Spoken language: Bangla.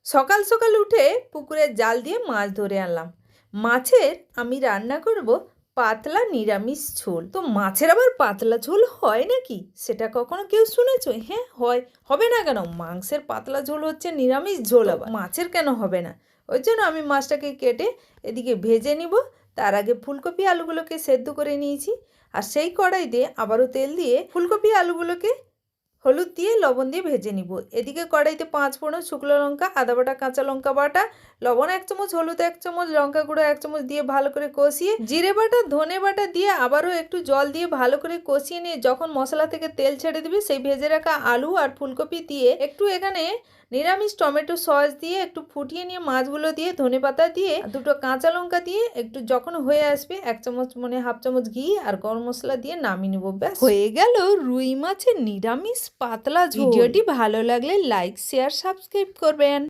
সকাল সকাল উঠে পুকুরের জাল দিয়ে মাছ ধরে আনলাম। মাছের আমি রান্না করব পাতলা নিরামিষ ঝোল। তো মাছের আবার পাতলা ঝোল হয় নাকি, সেটা কখনো কেউ শুনেছো? হ্যাঁ হয়, হবে না কেন? মাংসের পাতলা ঝোল হচ্ছে নিরামিষ ঝোল, আবার মাছের কেন হবে না? ওই জন্য আমি মাছটাকে কেটে এদিকে ভেজে নিব। তার আগে ফুলকপি আলুগুলোকে সেদ্ধ করে নিয়েছি, আর সেই কড়াইতে আবারও তেল দিয়ে ফুলকপি আলুগুলোকে হলুদ দিয়ে লবণ দিয়ে ভেজে নিব। এদিকে কড়াইতে 5 ফোড়ন, শুকনো লঙ্কা, আদা বাটা, কাঁচা লঙ্কা বাটা, লবণ 1 চামচ, হলুদ 1 চামচ, লঙ্কা গুঁড়ো 1 চামচ দিয়ে ভালো করে কষিয়ে জিরে বাটা, ধনে বাটা দিয়ে আবারও একটু জল দিয়ে ভালো করে কষিয়ে নিয়ে যখন মশলা থেকে তেল ছেড়ে দিবে, সেই ভেজে রাখা আলু আর ফুলকপি দিয়ে একটু এখানে নিরামিষ টমেটো সস দিয়ে একটু ফুটিয়ে নিয়ে মাছগুলো দিয়ে ধনে পাতা দিয়ে দুটো কাঁচা লঙ্কা দিয়ে একটু যখন হয়ে আসবে 1 চামচ মানে হাফ চামচ ঘি আর গরম মশলা দিয়ে নামিয়ে নেবো। ব্যাস হয়ে গেল রুই মাছের নিরামিষ পাতলা ঝোল। ভিডিওটি ভালো লাগলে লাইক, শেয়ার, সাবস্ক্রাইব করবেন।